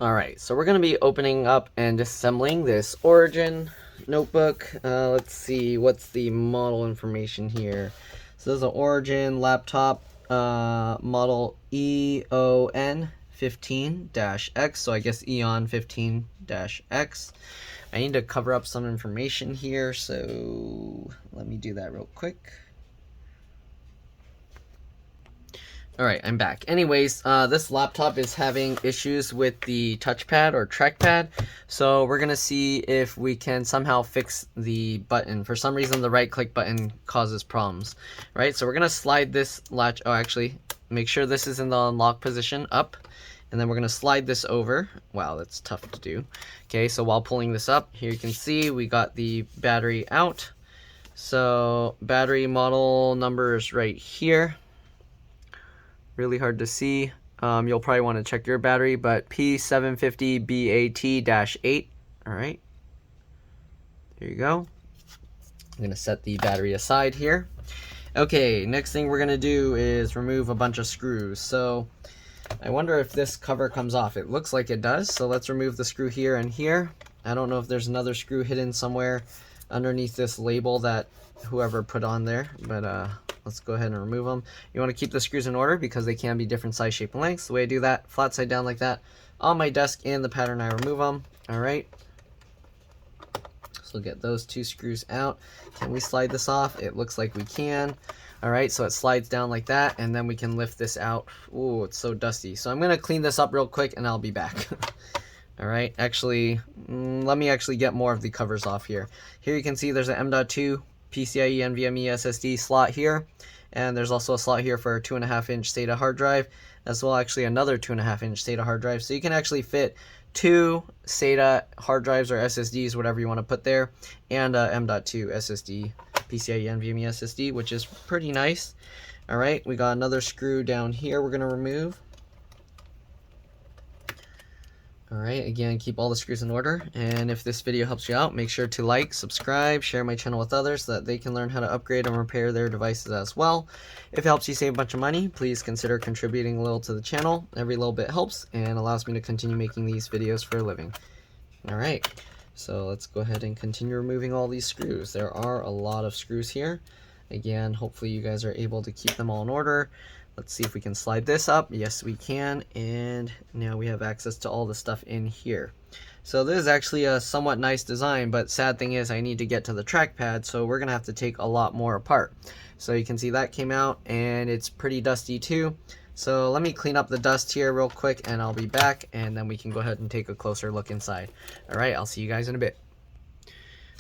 Alright, so we're going to be opening up and disassembling this Origin notebook. Let's see, what's the model information here? So this is an Origin laptop model Eon15-X, so I guess Eon15-X. I need to cover up some information here, so let me do that real quick. Alright, I'm back. Anyways, this laptop is having issues with the touchpad or trackpad, so we're going to see if we can somehow fix the button. For some reason, the right-click button causes problems, right? So we're going to slide this latch, oh, actually, make sure this is in the unlock position, up, and then we're going to slide this over. Wow, that's tough to do. Okay, so while pulling this up, here you can see we got the battery out. So, battery model number is right here. Really hard to see. You'll probably want to check your battery, but P750BAT-8. All right. There you go. I'm going to set the battery aside here. Okay, next thing we're going to do is remove a bunch of screws. So I wonder if this cover comes off. It looks like it does, so let's remove the screw here and here. I don't know if there's another screw hidden somewhere underneath this label that whoever put on there, but let's go ahead and remove them. You want to keep the screws in order because they can be different size, shape, and lengths. The way I do that, flat side down like that on my desk in the pattern I remove them. All right. So get those two screws out. Can we slide this off? It looks like we can. All right, so it slides down like that, and then we can lift this out. Ooh, it's so dusty. So I'm going to clean this up real quick, and I'll be back. All right, actually, let me actually get more of the covers off here. Here you can see there's an M.2 PCIe NVMe SSD slot here, and there's also a slot here for a 2.5-inch SATA hard drive, as well actually another 2.5-inch SATA hard drive. So you can actually fit two SATA hard drives or SSDs, whatever you want to put there, and a M.2 SSD, PCIe NVMe SSD, which is pretty nice. All right, we got another screw down here we're going to remove. Alright, again, keep all the screws in order, and if this video helps you out, make sure to like, subscribe, share my channel with others so that they can learn how to upgrade and repair their devices as well. If it helps you save a bunch of money, please consider contributing a little to the channel. Every little bit helps and allows me to continue making these videos for a living. Alright, so let's go ahead and continue removing all these screws. There are a lot of screws here. Again, hopefully you guys are able to keep them all in order. Let's see if we can slide this up. Yes, we can. And now we have access to all the stuff in here. So this is actually a somewhat nice design, but sad thing is I need to get to the trackpad, so we're going to have to take a lot more apart. So you can see that came out, and it's pretty dusty too. So let me clean up the dust here real quick, and I'll be back, and then we can go ahead and take a closer look inside. Alright, I'll see you guys in a bit.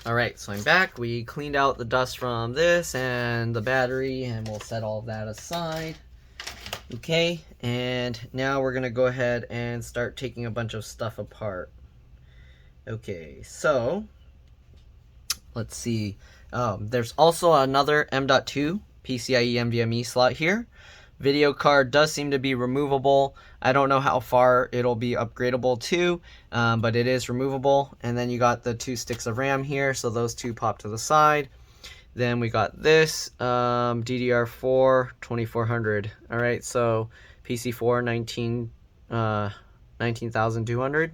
Alright, so I'm back. We cleaned out the dust from this and the battery, and we'll set all of that aside. Okay, and now we're going to go ahead and start taking a bunch of stuff apart. Okay, so let's see. There's also another M.2 PCIe NVMe slot here. Video card does seem to be removable. I don't know how far it'll be upgradable to, but it is removable. And then you got the 2 sticks of RAM here, so those two pop to the side. Then we got this DDR4 2400. All right, so PC4 19,200.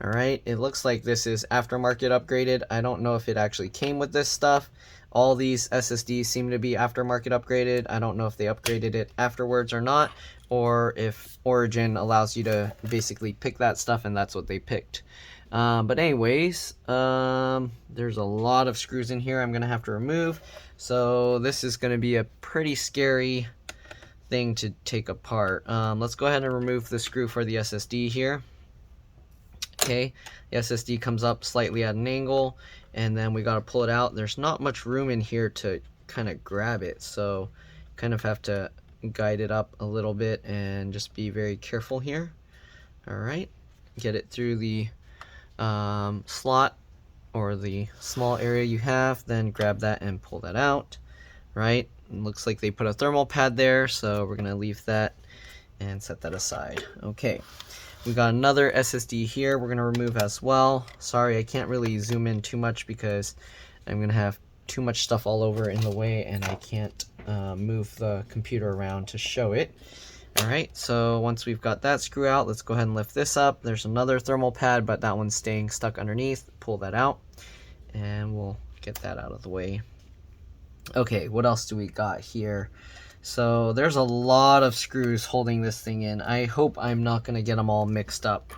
All right, it looks like this is aftermarket upgraded. I don't know if it actually came with this stuff. All these SSDs seem to be aftermarket upgraded. I don't know if they upgraded it afterwards or not, or if Origin allows you to basically pick that stuff and that's what they picked. But anyways, there's a lot of screws in here I'm going to have to remove. So this is going to be a pretty scary thing to take apart. Let's go ahead and remove the screw for the SSD here. Okay, the SSD comes up slightly at an angle, and then we got to pull it out. There's not much room in here to kind of grab it, so kind of have to guide it up a little bit and just be very careful here. All right, get it through the slot or the small area you have, then grab that and pull that out. Right, it looks like they put a thermal pad there, so we're gonna leave that and set that aside. Okay, we got another SSD here we're gonna remove as well. Sorry, I can't really zoom in too much because I'm gonna have too much stuff all over in the way and I can't move the computer around to show it. Alright, so once we've got that screw out, let's go ahead and lift this up. There's another thermal pad, but that one's staying stuck underneath. Pull that out, and we'll get that out of the way. Okay, what else do we got here? So there's a lot of screws holding this thing in. I hope I'm not going to get them all mixed up.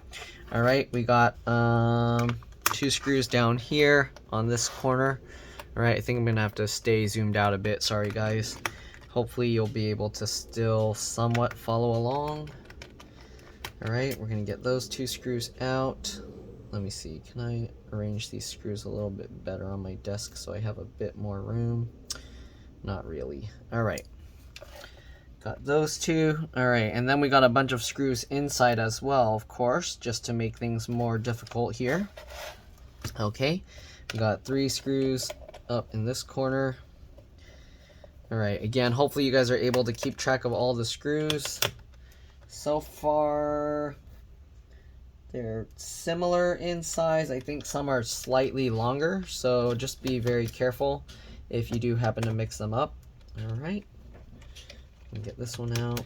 Alright, we got 2 screws down here on this corner. Alright, I think I'm going to have to stay zoomed out a bit. Sorry, guys. Hopefully you'll be able to still somewhat follow along. Alright, we're going to get those 2 screws out. Let me see, can I arrange these screws a little bit better on my desk so I have a bit more room? Not really. Alright, got those 2. Alright, and then we got a bunch of screws inside as well, of course, just to make things more difficult here. Okay, we got 3 screws up in this corner. Alright, again, hopefully you guys are able to keep track of all the screws. So far, they're similar in size. I think some are slightly longer, so just be very careful if you do happen to mix them up. Alright, get this one out.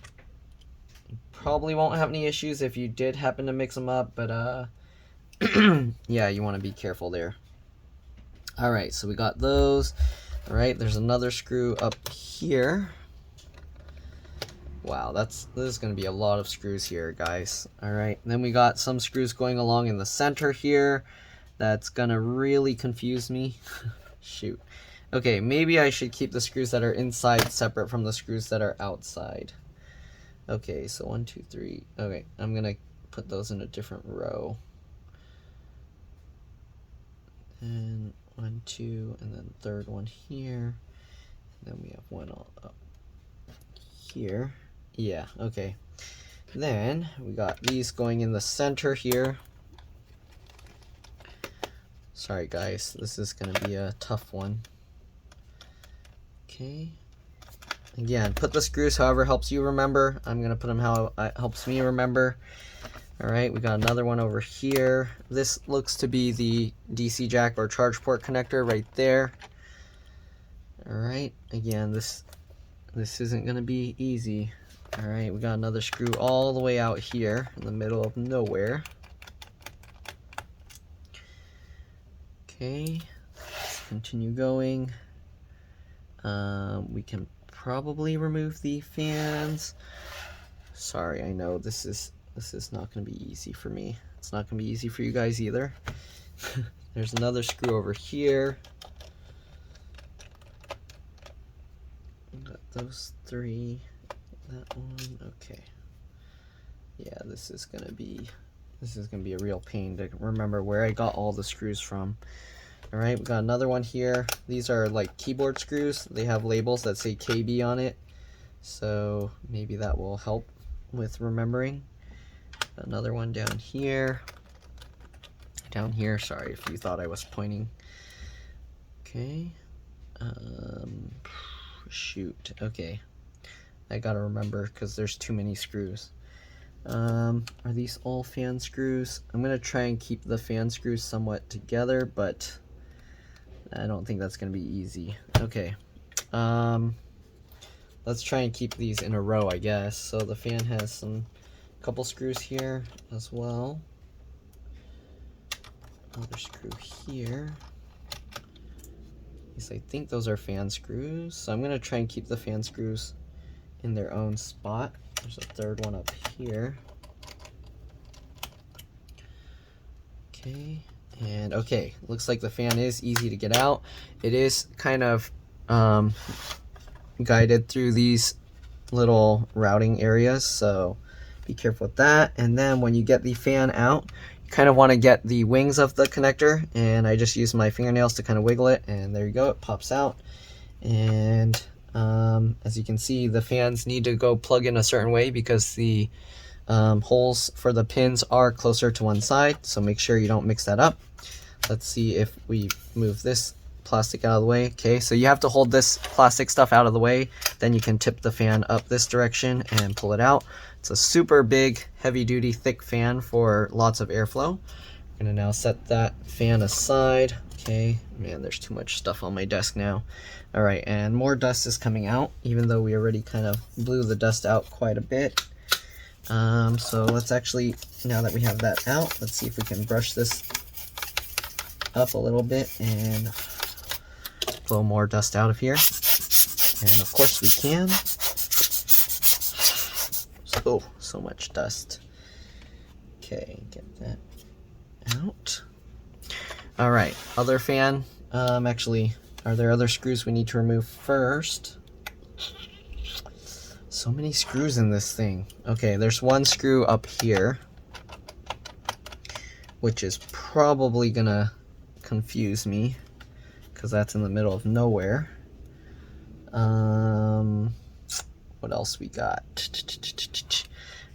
You probably won't have any issues if you did happen to mix them up, but yeah, you want to be careful there. Alright, so we got those. Alright, there's another screw up here. Wow, this is going to be a lot of screws here, guys. Alright, then we got some screws going along in the center here. That's going to really confuse me. Shoot. Okay, maybe I should keep the screws that are inside separate from the screws that are outside. Okay, so 1, 2, 3. Okay, I'm going to put those in a different row. And 1, 2, and then third one here. And then we have one all up here. Yeah, okay. Then we got these going in the center here. Sorry guys, this is gonna be a tough one. Okay. Again, put the screws however helps you remember. I'm gonna put them how it helps me remember. Alright, we got another one over here. This looks to be the DC jack or charge port connector right there. Alright, again, this isn't gonna be easy. Alright, we got another screw all the way out here in the middle of nowhere. Okay, let's continue going. We can probably remove the fans. Sorry, I know this is not going to be easy for me. It's not going to be easy for you guys either. There's another screw over here. Got those 3. That one. Okay. Yeah, this is going to be a real pain to remember where I got all the screws from. Alright, we got another one here. These are like keyboard screws. They have labels that say KB on it. So maybe that will help with remembering. Another one down here. Down here, sorry if you thought I was pointing. Okay. Shoot. Okay. I gotta remember because there's too many screws. Are these all fan screws? I'm gonna try and keep the fan screws somewhat together, but I don't think that's gonna be easy. Okay. Let's try and keep these in a row, I guess. So the fan has couple screws here as well. Another screw here. At least I think those are fan screws. So I'm gonna try and keep the fan screws in their own spot. There's a third one up here. Okay, and okay, looks like the fan is easy to get out. It is kind of guided through these little routing areas, so be careful with that. And then when you get the fan out, you kind of want to get the wings of the connector, and I just use my fingernails to kind of wiggle it, and there you go, it pops out. And as you can see, the fans need to go plug in a certain way because the holes for the pins are closer to one side, so make sure you don't mix that up. Let's see if we move this plastic out of the way. Okay, so you have to hold this plastic stuff out of the way, then you can tip the fan up this direction and pull it out. It's a super big, heavy-duty, thick fan for lots of airflow. I'm gonna now set that fan aside. Okay, man, there's too much stuff on my desk now. All right, and more dust is coming out, even though we already kind of blew the dust out quite a bit. So let's actually, now that we have that out, let's see if we can brush this up a little bit and blow more dust out of here. And of course we can. Oh, so much dust. Okay, get that out. All right, other fan. Actually, are there other screws we need to remove first? So many screws in this thing. Okay, there's one screw up here, which is probably gonna confuse me because that's in the middle of nowhere. What else we got?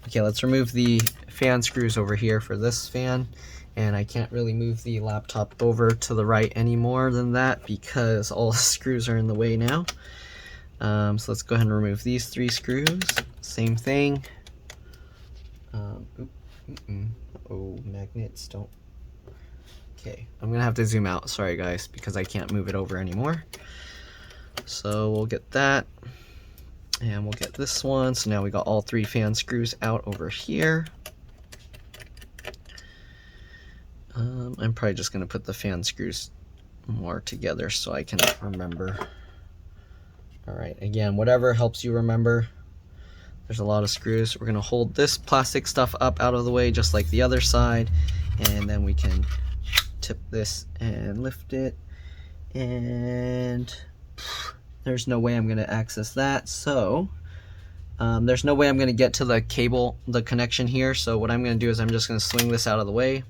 Okay, let's remove the fan screws over here for this fan. And I can't really move the laptop over to the right any more than that because all the screws are in the way now. So let's go ahead and remove these 3 screws. Same thing. Oh, magnets don't. Okay, I'm gonna have to zoom out. Sorry guys, because I can't move it over anymore. So we'll get that. And we'll get this one. So now we got all 3 fan screws out over here. I'm probably just going to put the fan screws more together so I can remember. Alright, again, whatever helps you remember. There's a lot of screws. We're going to hold this plastic stuff up out of the way just like the other side. And then we can tip this and lift it. And there's no way I'm going to access that. So there's no way I'm going to get to the cable, the connection here. So what I'm going to do is I'm just going to swing this out of the way.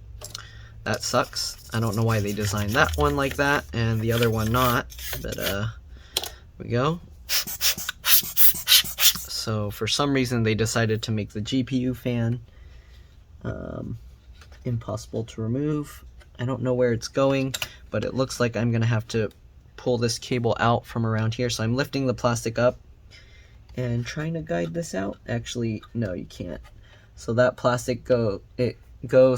That sucks. I don't know why they designed that one like that and the other one not, but here we go. So for some reason they decided to make the GPU fan impossible to remove. I don't know where it's going, but it looks like I'm gonna have to pull this cable out from around here. So I'm lifting the plastic up and trying to guide this out. Actually, no, you can't. So that plastic goes,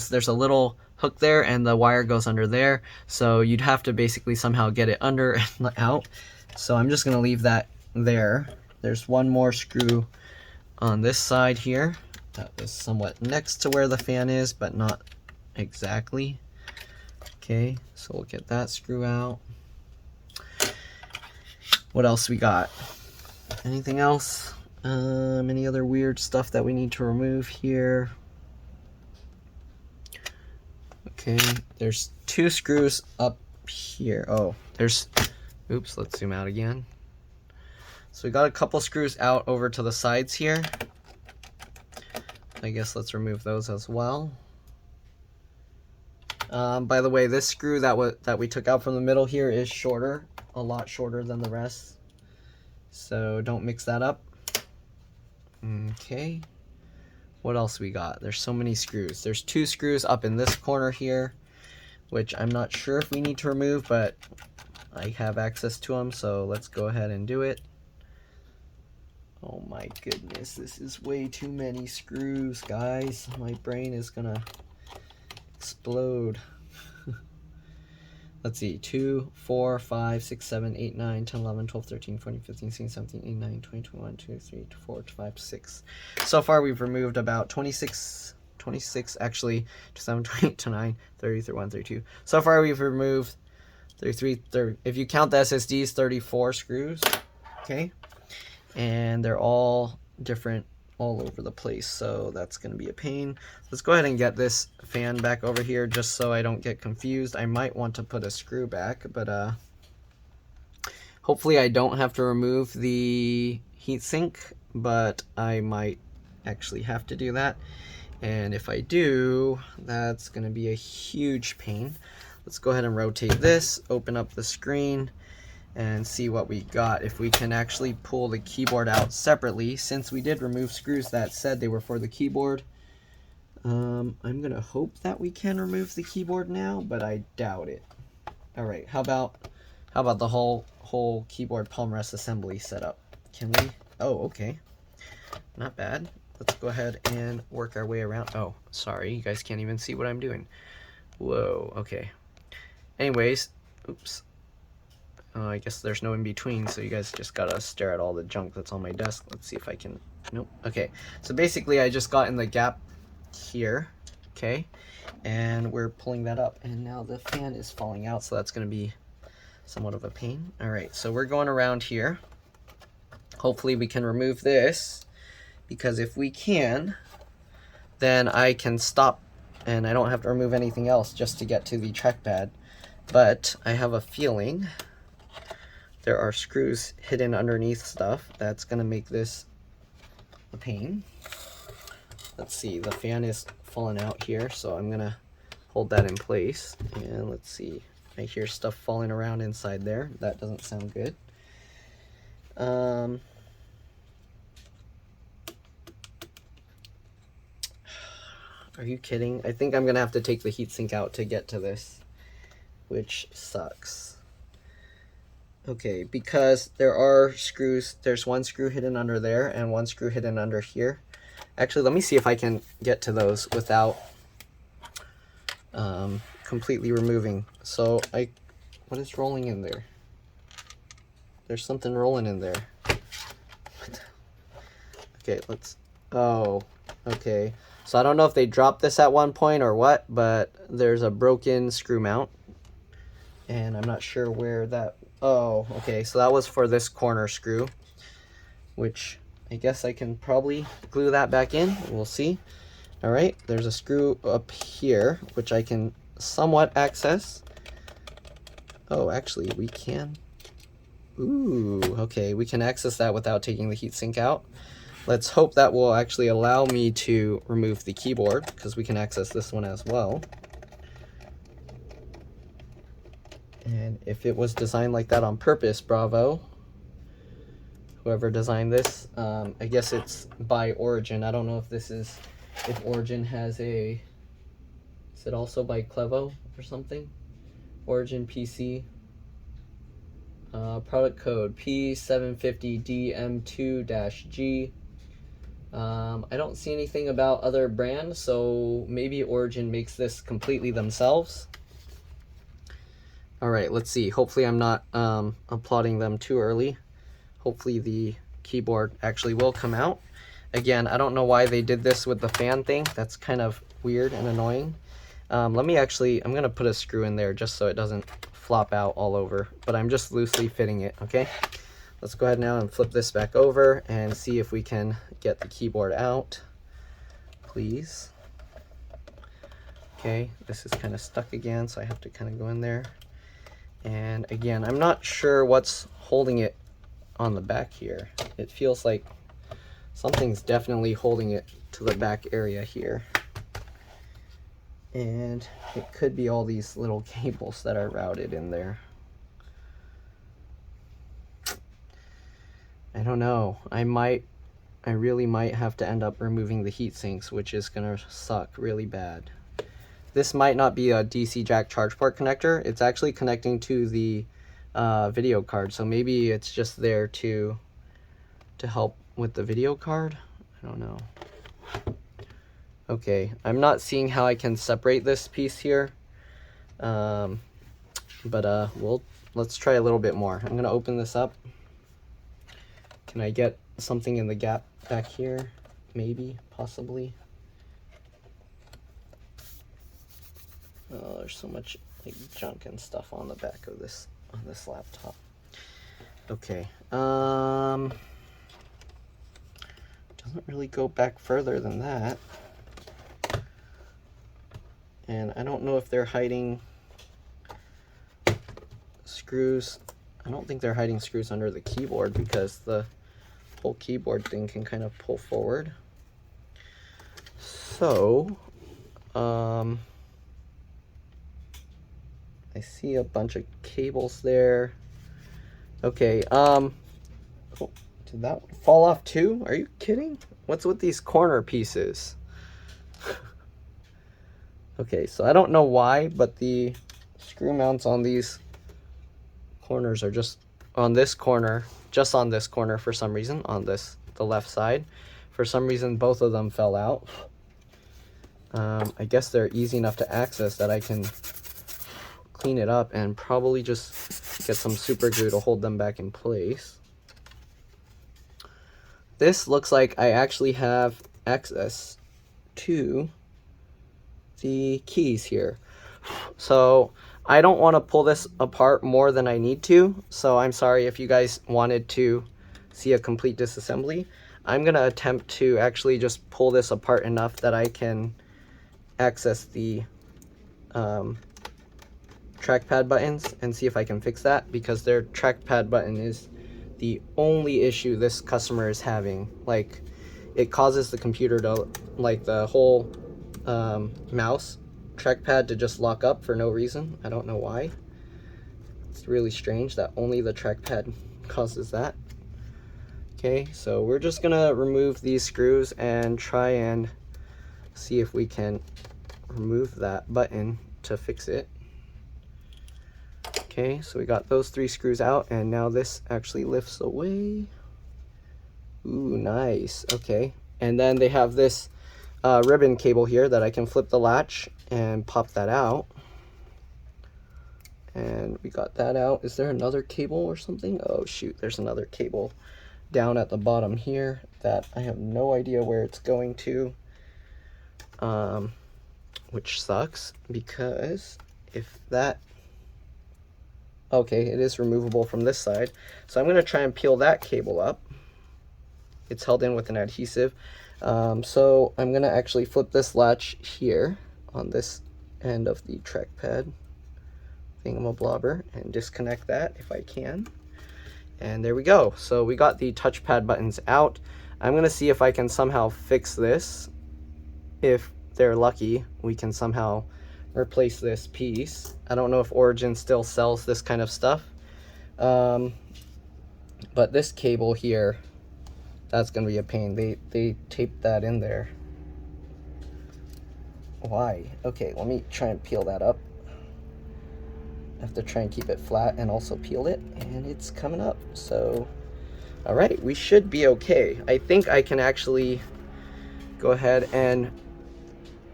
there's a little hook there and the wire goes under there, so you'd have to basically somehow get it under and out. So I'm just going to leave that there. There's one more screw on this side here that was somewhat next to where the fan is, but not exactly. Okay, so we'll get that screw out. What else we got? Anything else? Any other weird stuff that we need to remove here? Okay, there's 2 screws up here. Oh, there's, oops, let's zoom out again. So we got a couple screws out over to the sides here. I guess let's remove those as well. By the way, this screw that we took out from the middle here is shorter, a lot shorter than the rest. So don't mix that up. Okay. What else we got? There's so many screws. There's 2 screws up in this corner here, which I'm not sure if we need to remove, but I have access to them, so let's go ahead and do it. Oh my goodness, this is way too many screws, guys. My brain is gonna explode. Let's see, 2, 4, 5, 6, 7, 8, 9, 10, 11, 12, 13, 14, 15, 16, 17, 18, 19, 20, 21, 22, 23, 24, 25, 6. So far we've removed about 26, actually, 27, 28, 29, 30, 31, 32. So far we've removed 33, 30, if you count the SSDs, 34 screws, okay? And they're all different, all over the place, so that's going to be a pain. Let's go ahead and get this fan back over here just so I don't get confused. I might want to put a screw back, but hopefully I don't have to remove the heatsink, but I might actually have to do that. And if I do, that's going to be a huge pain. Let's go ahead and rotate this, open up the screen, and see what we got. If we can actually pull the keyboard out separately, since we did remove screws that said they were for the keyboard. I'm gonna hope that we can remove the keyboard now, but I doubt it. All right, how about the whole keyboard palm rest assembly setup? Can we? Oh, okay, not bad. Let's go ahead and work our way around. Oh, sorry, you guys can't even see what I'm doing. Whoa, okay. Anyways, oops. I guess there's no in between, so you guys just gotta stare at all the junk that's on my desk. Let's see if I can, nope. Okay, so basically I just got in the gap here, okay, and we're pulling that up, and now the fan is falling out, so that's gonna be somewhat of a pain. All right, so we're going around here. Hopefully we can remove this, because if we can, then I can stop and I don't have to remove anything else just to get to the trackpad. But I have a feeling there are screws hidden underneath stuff that's gonna make this a pain. Let's see, the fan is falling out here, so I'm gonna hold that in place. And let's see, I hear stuff falling around inside there. That doesn't sound good. Are you kidding? I think I'm gonna have to take the heatsink out to get to this, which sucks. Okay, because there are screws, there's one screw hidden under there and one screw hidden under here. Actually, let me see if I can get to those without completely removing. So what is rolling in there? There's something rolling in there. Okay, oh, okay. So I don't know if they dropped this at one point or what, but there's a broken screw mount. And I'm not sure where that, oh, okay. So that was for this corner screw, which I guess I can probably glue that back in. We'll see. All right, there's a screw up here, which I can somewhat access. Oh, actually, we can. Ooh, okay, we can access that without taking the heatsink out. Let's hope that will actually allow me to remove the keyboard, because we can access this one as well. And if it was designed like that on purpose, bravo. Whoever designed this, I guess it's by Origin. I don't know if Origin has is it also by Clevo or something? Origin PC. Product code P750DM2-G. I don't see anything about other brands, so maybe Origin makes this completely themselves. All right, let's see. Hopefully I'm not applauding them too early. Hopefully the keyboard actually will come out. Again, I don't know why they did this with the fan thing. That's kind of weird and annoying. I'm gonna put a screw in there just so it doesn't flop out all over, but I'm just loosely fitting it, okay? Let's go ahead now and flip this back over and see if we can get the keyboard out, please. Okay, this is kind of stuck again, so I have to kind of go in there. And again, I'm not sure what's holding it on the back here. It feels like something's definitely holding it to the back area here. And it could be all these little cables that are routed in there. I don't know. I really might have to end up removing the heat sinks, which is gonna suck really bad. This might not be a DC jack charge port connector. It's actually connecting to the video card, so maybe it's just there to help with the video card. I don't know. Okay, I'm not seeing how I can separate this piece here, but let's try a little bit more. I'm gonna open this up. Can I get something in the gap back here? Maybe, possibly. Oh, there's so much like junk and stuff on the back of this laptop. Okay. Doesn't really go back further than that. And I don't know if they're hiding screws. I don't think they're hiding screws under the keyboard, because the whole keyboard thing can kind of pull forward. So, I see a bunch of cables there. Okay, oh, did that fall off too? Are you kidding? What's with these corner pieces? Okay, so I don't know why, but the screw mounts on these corners are just on this corner, for some reason, on the left side. For some reason, both of them fell out. I guess they're easy enough to access that I can clean it up and probably just get some super glue to hold them back in place. This looks like I actually have access to the keys here. So I don't want to pull this apart more than I need to, so I'm sorry if you guys wanted to see a complete disassembly. I'm going to attempt to actually just pull this apart enough that I can access the trackpad buttons and see if I can fix that, because their trackpad button is the only issue this customer is having. Like, it causes the computer to, like, the whole mouse trackpad to just lock up for no reason. I don't know why. It's really strange that only the trackpad causes that. Okay, so we're just gonna remove these screws and try and see if we can remove that button to fix it. Okay, so we got those 3 screws out, and now this actually lifts away. Ooh, nice. Okay, and then they have this ribbon cable here that I can flip the latch and pop that out. And we got that out. Is there another cable or something? Oh shoot, there's another cable down at the bottom here that I have no idea where it's going to, which sucks, because if that, okay, it is removable from this side, so I'm going to try and peel that cable up. It's held in with an adhesive, so I'm going to actually flip this latch here on this end of the trackpad thingamablobber and disconnect that if I can. And there we go. So we got the touchpad buttons out. I'm going to see if I can somehow fix this. If they're lucky, we can somehow replace this piece. I don't know if Origin still sells this kind of stuff. But this cable here, that's going to be a pain. They taped that in there. Why? Okay, let me try and peel that up. I have to try and keep it flat and also peel it, and it's coming up. So, all right, we should be okay. I think I can actually go ahead and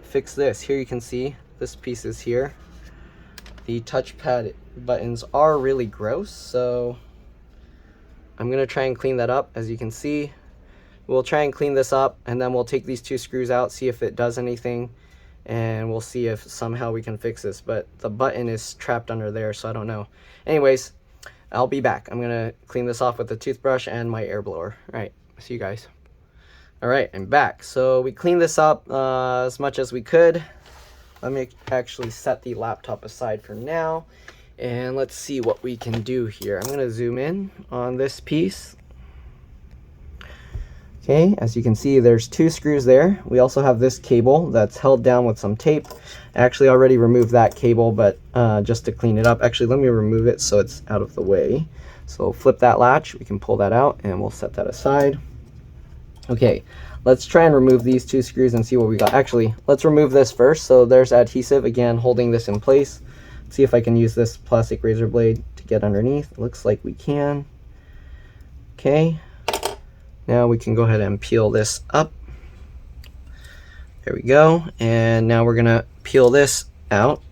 fix this. Here you can see this piece is here. The touchpad buttons are really gross, so I'm gonna try and clean that up. As you can see, we'll try and clean this up, and then we'll take these 2 screws out, see if it does anything, and we'll see if somehow we can fix this. But the button is trapped under there, so I don't know. Anyways, I'll be back. I'm gonna clean this off with a toothbrush and my air blower. All right, see you guys. All right, I'm back. So we cleaned this up as much as we could. Let me actually set the laptop aside for now, and let's see what we can do here. I'm gonna zoom in on this piece. Okay, as you can see, there's 2 screws there. We also have this cable that's held down with some tape. I actually already removed that cable, but just to clean it up. Actually, let me remove it so it's out of the way. So flip that latch, we can pull that out, and we'll set that aside. Okay, let's try and remove these 2 screws and see what we got. Actually, let's remove this first. So there's adhesive, again, holding this in place. Let's see if I can use this plastic razor blade to get underneath. It looks like we can. Okay. Now we can go ahead and peel this up. There we go. And now we're gonna peel this out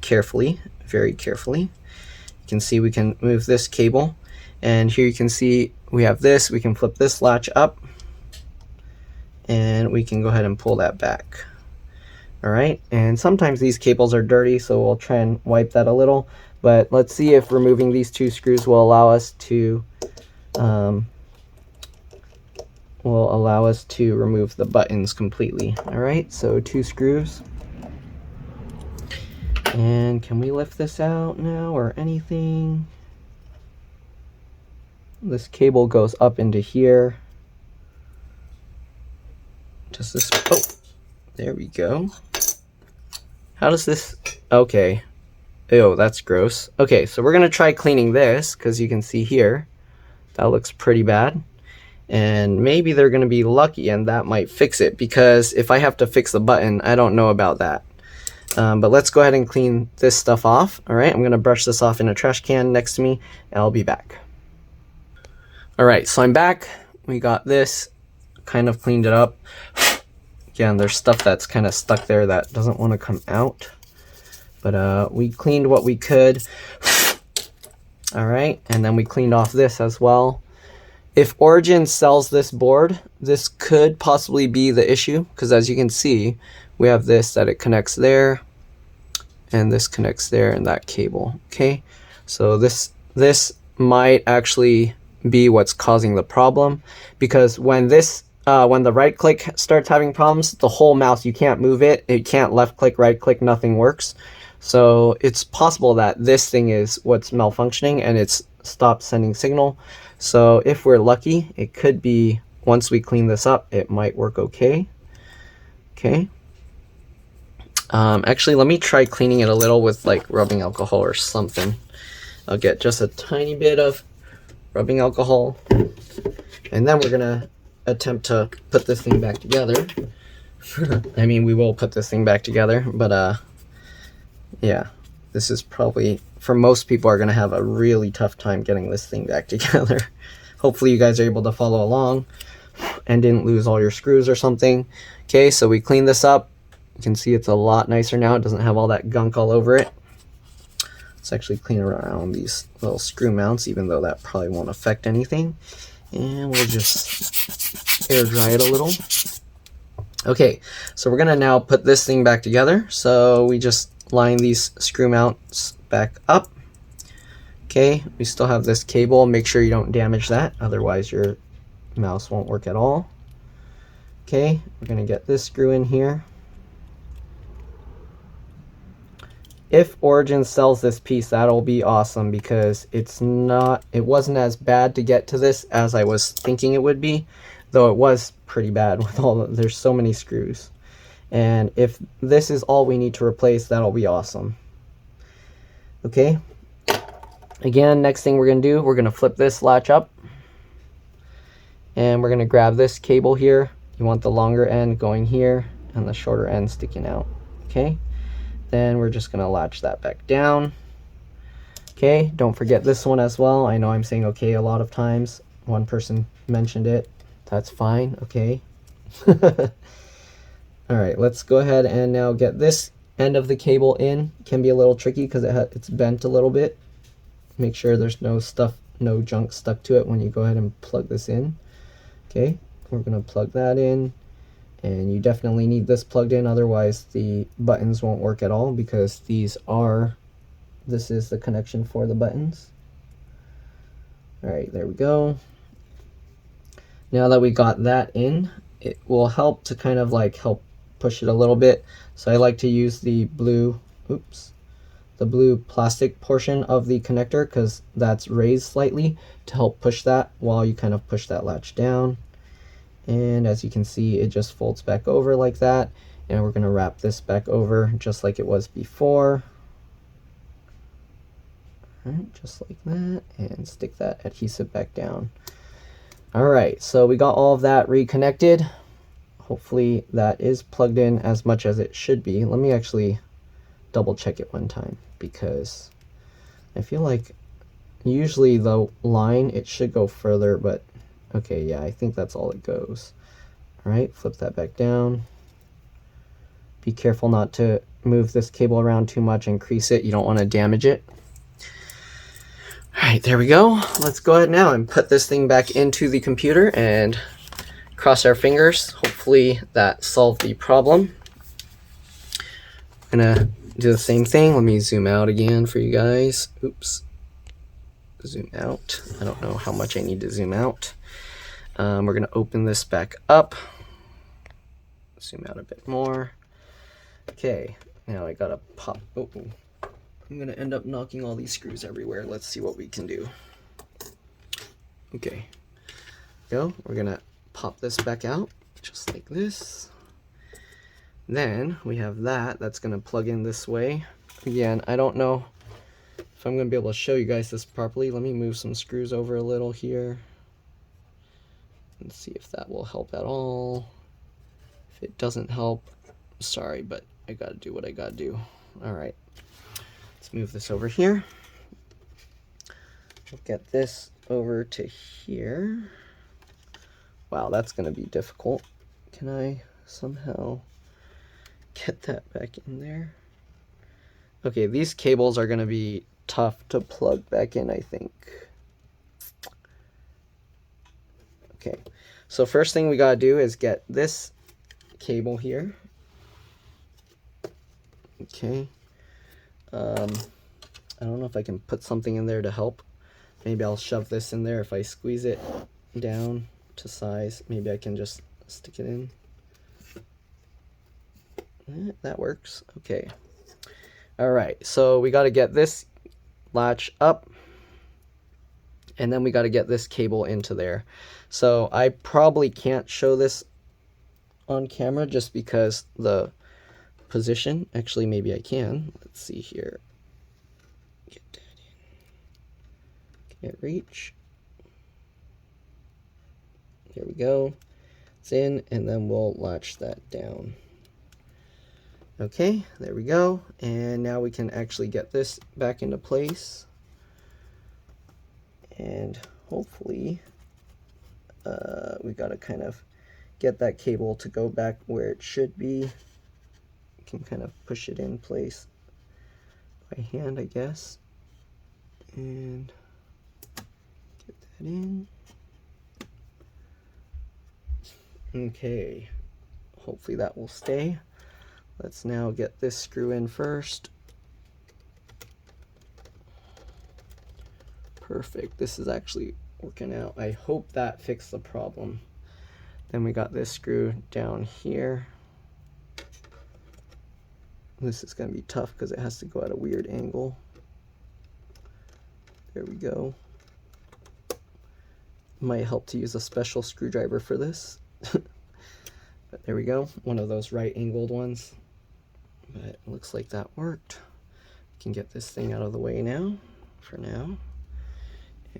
carefully, very carefully. You can see we can move this cable. And here you can see we have this. We can flip this latch up, and we can go ahead and pull that back. All right, and sometimes these cables are dirty, so we'll try and wipe that a little. But let's see if removing these 2 screws will allow us to remove the buttons completely. All right, so 2 screws. And can we lift this out now or anything? This cable goes up into here. Does this, oh, there we go. How does this, okay. Ew, that's gross. Okay, so we're gonna try cleaning this, because you can see here, that looks pretty bad. And maybe they're going to be lucky and that might fix it, because if I have to fix the button, I don't know about that. But let's go ahead and clean this stuff off. All right, I'm going to brush this off in a trash can next to me, and I'll be back. All right, so I'm back. We got this, kind of cleaned it up. Again, there's stuff that's kind of stuck there that doesn't want to come out. But we cleaned what we could. All right, and then we cleaned off this as well. If Origin sells this board, this could possibly be the issue, because as you can see, we have this that it connects there, and this connects there in that cable. Okay, so this might actually be what's causing the problem, because when the right click starts having problems, the whole mouse, you can't move it. It can't left click, right click, nothing works. So it's possible that this thing is what's malfunctioning and it's stopped sending signal. So if we're lucky, it could be, once we clean this up, it might work okay. Okay. Actually, let me try cleaning it a little with like rubbing alcohol or something. I'll get just a tiny bit of rubbing alcohol, and then we're gonna attempt to put this thing back together. I mean, we will put this thing back together, but yeah, this is probably, for most people, are gonna have a really tough time getting this thing back together. Hopefully you guys are able to follow along and didn't lose all your screws or something. Okay, so we cleaned this up. You can see it's a lot nicer now. It doesn't have all that gunk all over it. Let's actually clean around these little screw mounts, even though that probably won't affect anything. And we'll just air dry it a little. Okay, so we're gonna now put this thing back together. So we just line these screw mounts back up. Okay, we still have this cable. Make sure you don't damage that, otherwise your mouse won't work at all. Okay, we're gonna get this screw in here. If Origin sells this piece, that'll be awesome, because it wasn't as bad to get to this as I was thinking it would be, though it was pretty bad with there's so many screws. And if this is all we need to replace, that'll be awesome. Okay. Again, next thing we're gonna do, we're gonna flip this latch up, and we're gonna grab this cable here. You want the longer end going here and the shorter end sticking out. Okay. Then we're just gonna latch that back down. Okay, don't forget this one as well. I know I'm saying okay a lot of times. One person mentioned it. That's fine, okay. All right, let's go ahead and now get this end of the cable in. Can be a little tricky because it's bent a little bit. Make sure there's no junk stuck to it when you go ahead and plug this in. Okay, we're gonna plug that in. And you definitely need this plugged in, otherwise the buttons won't work at all, because this is the connection for the buttons. All right, there we go. Now that we got that in, it will help to kind of like help push it a little bit. So I like to use the blue plastic portion of the connector, because that's raised slightly, to help push that while you kind of push that latch down. And as you can see, it just folds back over like that. And we're going to wrap this back over just like it was before. All right, just like that, and stick that adhesive back down. All right, so we got all of that reconnected. Hopefully that is plugged in as much as it should be. Let me actually double check it one time, because I feel like usually the line, it should go further, but okay, yeah, I think that's all it goes. All right, flip that back down. Be careful not to move this cable around too much and crease it. You don't want to damage it. All right, there we go. Let's go ahead now and put this thing back into the computer and cross our fingers. Hopefully that solved the problem. I'm gonna do the same thing. Let me zoom out again for you guys. Oops. Zoom out. I don't know how much I need to zoom out. We're going to open this back up. Zoom out a bit more. Okay, now I got to pop. Oh, I'm going to end up knocking all these screws everywhere. Let's see what we can do. Okay, go. We're going to pop this back out just like this. Then we have that's going to plug in this way. Again, I don't know if I'm going to be able to show you guys this properly. Let me move some screws over a little here and see if that will help at all. If it doesn't help, sorry, but I got to do what I got to do. All right, let's move this over here. We'll get this over to here. Wow, that's going to be difficult. Can I somehow get that back in there? Okay, these cables are going to be tough to plug back in, I think. Okay, so first thing we gotta do is get this cable here. Okay, I don't know if I can put something in there to help. Maybe I'll shove this in there. If I squeeze it down to size, maybe I can just stick it in. That works. Okay. All right, so we got to get this latch up, and then we got to get this cable into there. So I probably can't show this on camera just because the position. Actually, maybe I can. Let's see here. Get that in. Can't reach. There we go. It's in, and then we'll latch that down. Okay, there we go. And now we can actually get this back into place. And hopefully, we got to kind of get that cable to go back where it should be. You can kind of push it in place by hand, I guess. And get that in. Okay, hopefully that will stay. Let's now get this screw in first. Perfect, this is actually working out. I hope that fixed the problem. Then we got this screw down here. This is going to be tough because it has to go at a weird angle. There we go. Might help to use a special screwdriver for this. But there we go, one of those right angled ones. But it looks like that worked. We can get this thing out of the way now, for now.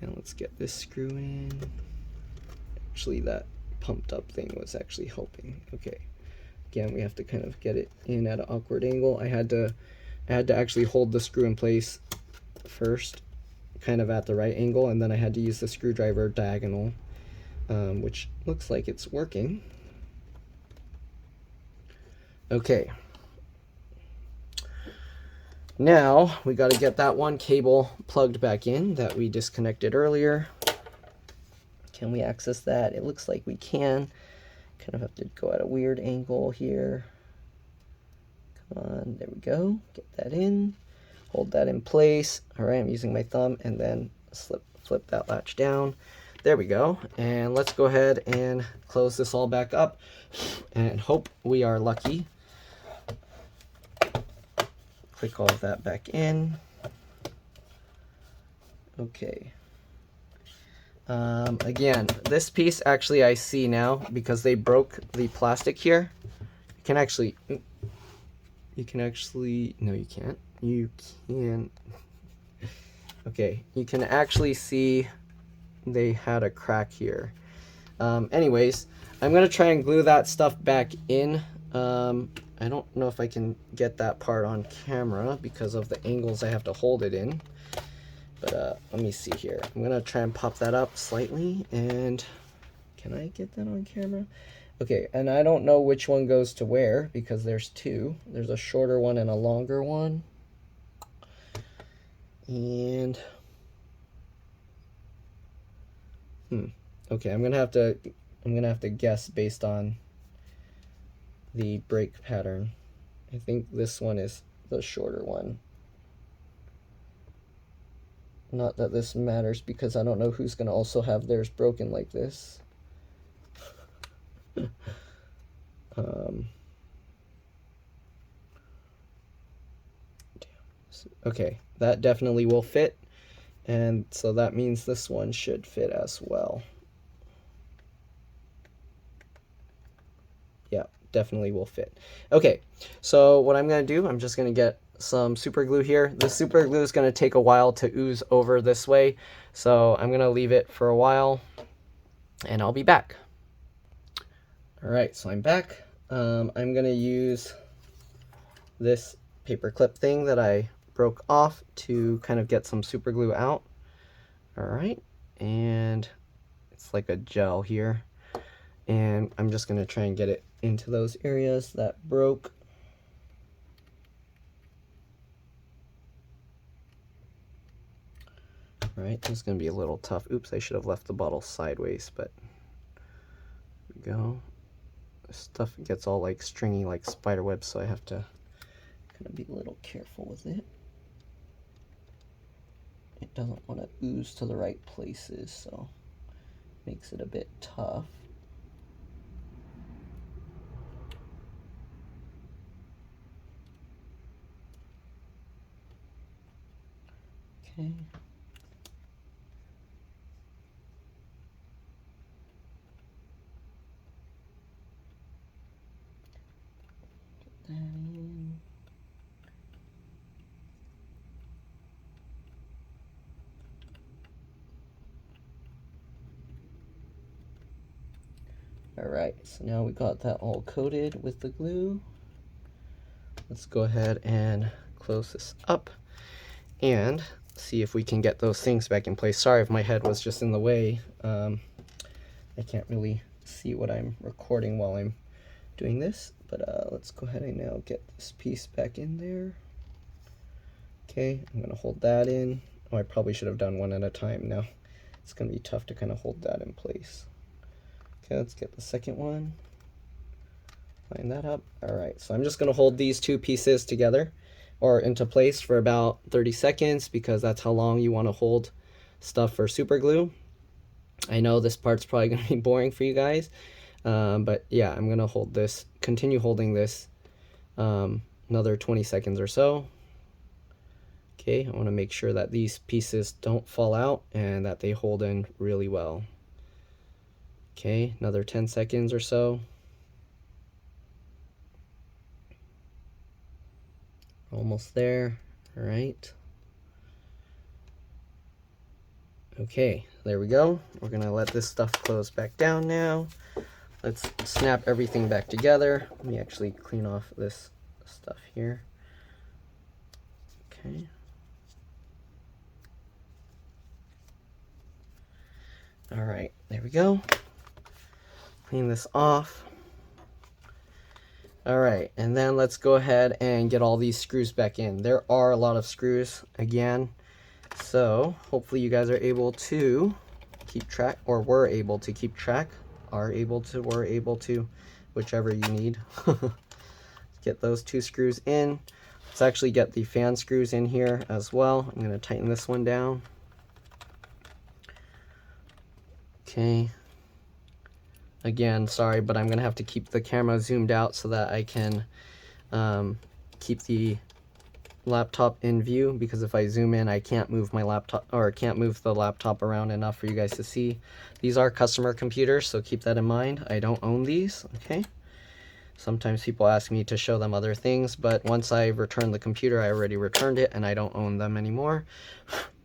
And let's get this screw in. Actually, that pumped up thing was actually helping. Okay. Again, we have to kind of get it in at an awkward angle. I had to actually hold the screw in place first, kind of at the right angle, and then I had to use the screwdriver diagonal, which looks like it's working. Okay. Now we got to get that one cable plugged back in that we disconnected earlier. Can we access that? It looks like we can. Kind of have to go at a weird angle here. Come on, there we go. Get that in. Hold that in place. All right, I'm using my thumb, and then flip that latch down. There we go. And let's go ahead and close this all back up and hope we are lucky. Click all of that back in. Okay. Again, this piece actually I see now because they broke the plastic here. You can actually, no, you can't. You can. Okay, you can actually see they had a crack here. Anyways, I'm gonna try and glue that stuff back in. I don't know if I can get that part on camera because of the angles I have to hold it in. But let me see here. I'm gonna try and pop that up slightly, and can I get that on camera? Okay, and I don't know which one goes to where because there's two. There's a shorter one and a longer one. And okay, I'm gonna have to guess based on the break pattern. I think this one is the shorter one. Not that this matters because I don't know who's gonna also have theirs broken like this. Okay, that definitely will fit, and so that means this one should fit as well. Yeah, definitely will fit. Okay, so what I'm going to do, I'm just going to get some super glue here. The super glue is going to take a while to ooze over this way, so I'm going to leave it for a while, and I'll be back. Alright, so I'm back. I'm going to use this paper clip thing that I broke off to kind of get some super glue out. Alright, and it's like a gel here. And I'm just going to try and get it into those areas that broke. All right, this is going to be a little tough. Oops, I should have left the bottle sideways, but there we go. This stuff gets all like stringy like spider webs, so I have to kind of be a little careful with it. It doesn't want to ooze to the right places, so it makes it a bit tough. Okay. Get that in. Alright, so now we got that all coated with the glue. Let's go ahead and close this up and see if we can get those things back in place. Sorry if my head was just in the way. I can't really see what I'm recording while I'm doing this, but let's go ahead and now get this piece back in there. Okay, I'm going to hold that in. Oh, I probably should have done one at a time now. It's going to be tough to kind of hold that in place. Okay, let's get the second one. Line that up. Alright, so I'm just going to hold these two pieces together or into place for about 30 seconds because that's how long you want to hold stuff for super glue. I know this part's probably going to be boring for you guys, but yeah, I'm going to hold this, continue holding this another 20 seconds or so. Okay, I want to make sure that these pieces don't fall out and that they hold in really well. Okay, another 10 seconds or so. Almost there. All right. Okay, there we go. We're gonna let this stuff close back down now. Let's snap everything back together. Let me actually clean off this stuff here. Okay. All right, there we go. Clean this off. All right, and then let's go ahead and get all these screws back in. There are a lot of screws again, so hopefully you guys are able to keep track, or were able to keep track, were able to, whichever you need. Get those two screws in. Let's actually get the fan screws in here as well. I'm going to tighten this one down. Okay. Again, sorry, but I'm going to have to keep the camera zoomed out so that I can keep the laptop in view, because if I zoom in, I can't move my laptop, or can't move the laptop around enough for you guys to see. These are customer computers, so keep that in mind. I don't own these, okay? Sometimes people ask me to show them other things, but once I return the computer, I already returned it and I don't own them anymore,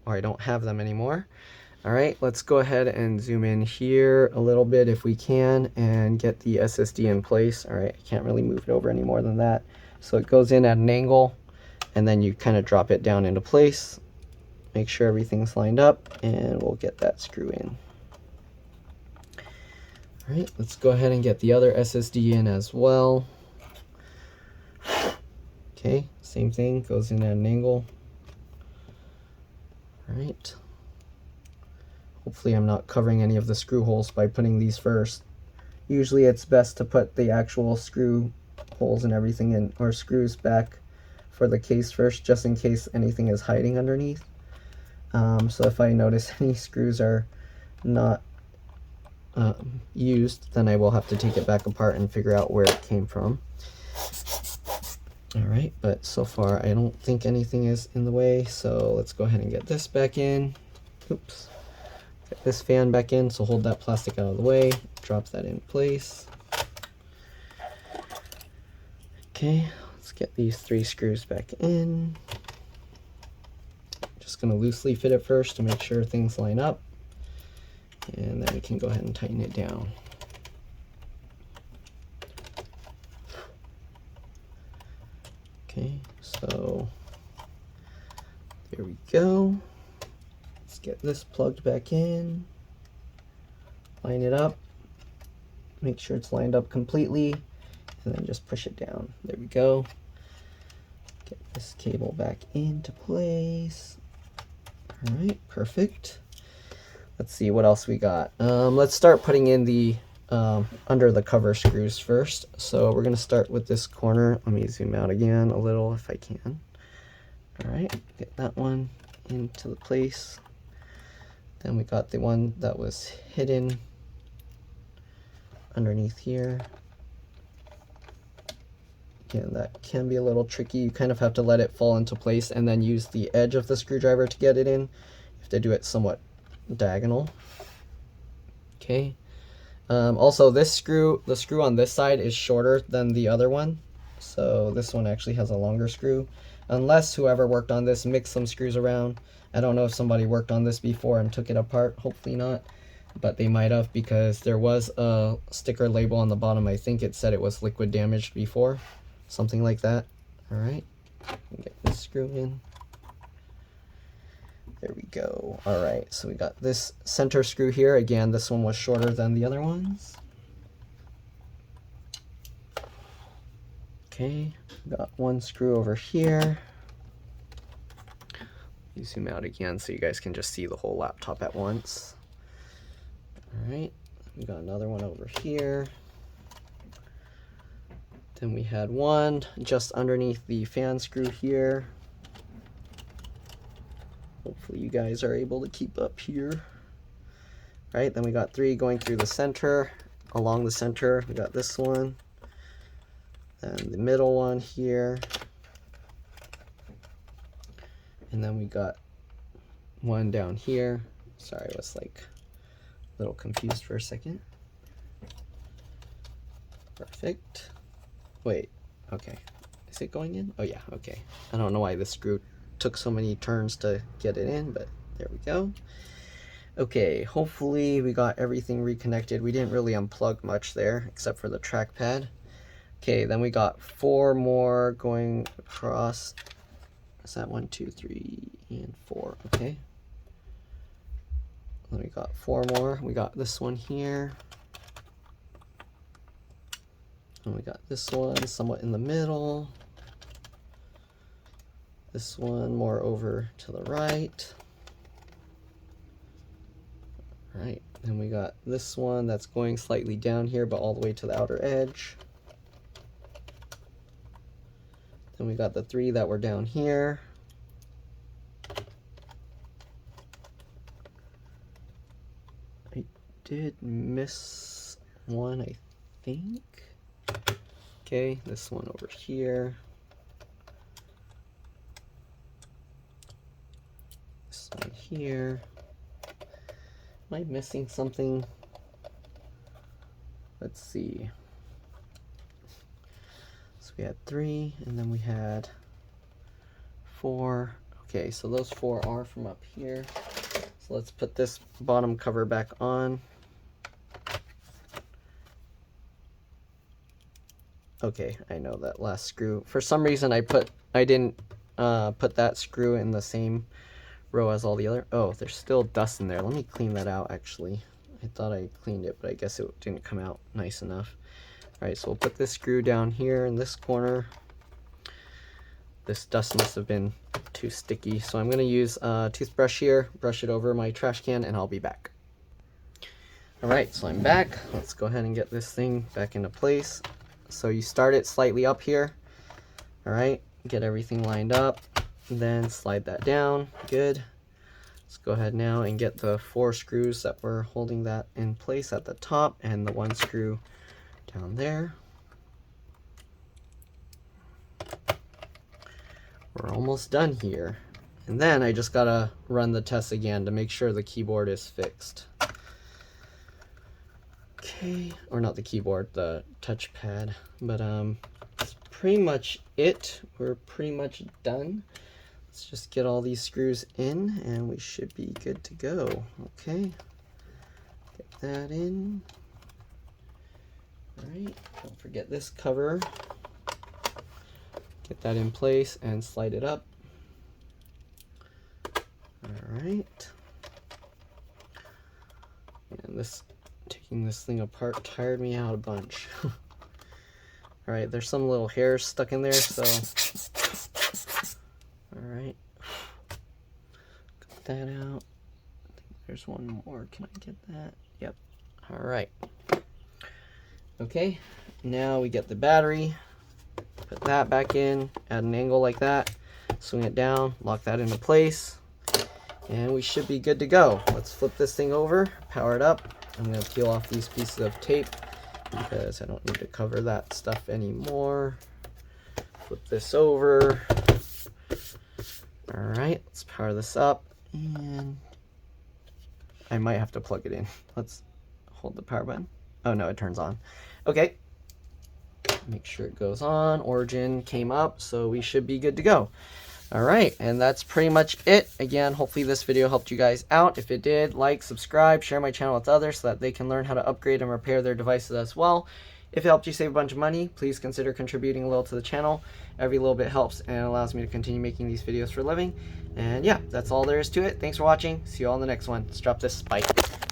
or I don't have them anymore. All right, let's go ahead and zoom in here a little bit if we can and get the SSD in place. All right, I can't really move it over any more than that. So it goes in at an angle and then you kind of drop it down into place. Make sure everything's lined up and we'll get that screw in. All right, let's go ahead and get the other SSD in as well. Okay, same thing, goes in at an angle. All right. Hopefully I'm not covering any of the screw holes by putting these first. Usually it's best to put the actual screw holes and everything in, or screws back for the case first, just in case anything is hiding underneath. So if I notice any screws are not used, then I will have to take it back apart and figure out where it came from. Alright, but so far I don't think anything is in the way, so let's go ahead and get this back in. Oops. Get this fan back in, so hold that plastic out of the way, drop that in place. Okay, let's get these three screws back in. Just going to loosely fit it first to make sure things line up, and then we can go ahead and tighten it down. Okay, so there we go. Let's get this plugged back in, line it up, make sure it's lined up completely, and then just push it down. There we go. Get this cable back into place. All right, perfect. Let's see what else we got. Let's start putting in the under the cover screws first. So we're going to start with this corner. Let me zoom out again a little if I can. All right, get that one into the place. Then we got the one that was hidden underneath here. Again, that can be a little tricky. You kind of have to let it fall into place and then use the edge of the screwdriver to get it in. You have to do it somewhat diagonal. Okay. Also, this screw, the screw on this side is shorter than the other one. So this one actually has a longer screw. Unless whoever worked on this mixed some screws around. I don't know if somebody worked on this before and took it apart. Hopefully not. But they might have, because there was a sticker label on the bottom. I think it said it was liquid damaged before. Something like that. Alright. Get this screw in. There we go. Alright, so we got this center screw here. Again, this one was shorter than the other ones. Okay, got one screw over here. Let me zoom out again so you guys can just see the whole laptop at once. Alright, we got another one over here. Then we had one just underneath the fan screw here. Hopefully you guys are able to keep up here. Right, then we got three going through the center, along the center. We got this one, then the middle one here, and then we got one down here. Sorry, I was like a little confused for a second. Perfect. Wait, okay. Is it going in? Oh yeah, okay. I don't know why this screw took so many turns to get it in, but there we go. Okay, hopefully we got everything reconnected. We didn't really unplug much there, except for the trackpad. Okay, then we got four more going across. Is that 1, 2, 3, and 4? Okay. Then we got four more. We got this one here. And we got this one somewhat in the middle. This one more over to the right. Right, then we got this one that's going slightly down here, but all the way to the outer edge. Then we got the three that were down here. I did miss one, I think. Okay, this one over here. This one here. Am I missing something? Let's see. So we had three, and then we had four. Okay, so those four are from up here. So let's put this bottom cover back on. Okay, I know that last screw. For some reason I didn't put that screw in the same row as all the other. Oh, there's still dust in there. Let me clean that out actually. I thought I cleaned it, but I guess it didn't come out nice enough. Alright, so we'll put this screw down here in this corner. This dust must have been too sticky, so I'm going to use a toothbrush here, brush it over my trash can, and I'll be back. Alright, so I'm back. Let's go ahead and get this thing back into place. So you start it slightly up here. Alright, get everything lined up, then slide that down. Good. Let's go ahead now and get the four screws that were holding that in place at the top, and the one screw down there. We're almost done here. And then I just gotta run the test again to make sure the keyboard is fixed. Okay, or not the keyboard, the touchpad. But that's pretty much it. We're pretty much done. Let's just get all these screws in and we should be good to go. Okay, get that in. Alright, don't forget this cover. Get that in place and slide it up. Alright. And this, taking this thing apart tired me out a bunch. Alright, there's some little hairs stuck in there, so... Alright. Got that out. I think there's one more. Can I get that? Yep. All right. Okay, now we get the battery. Put that back in at an angle like that. Swing it down, lock that into place, and we should be good to go. Let's flip this thing over, power it up. I'm going to peel off these pieces of tape because I don't need to cover that stuff anymore. Flip this over. All right, let's power this up, and I might have to plug it in. Let's hold the power button. Oh no, it turns on. Okay, make sure it goes on. Origin came up, so we should be good to go. All right, and that's pretty much it. Again, hopefully this video helped you guys out. If it did, like, subscribe, share my channel with others so that they can learn how to upgrade and repair their devices as well. If it helped you save a bunch of money, please consider contributing a little to the channel. Every little bit helps and allows me to continue making these videos for a living. And yeah, that's all there is to it. Thanks for watching. See you all in the next one. Let's drop this spike.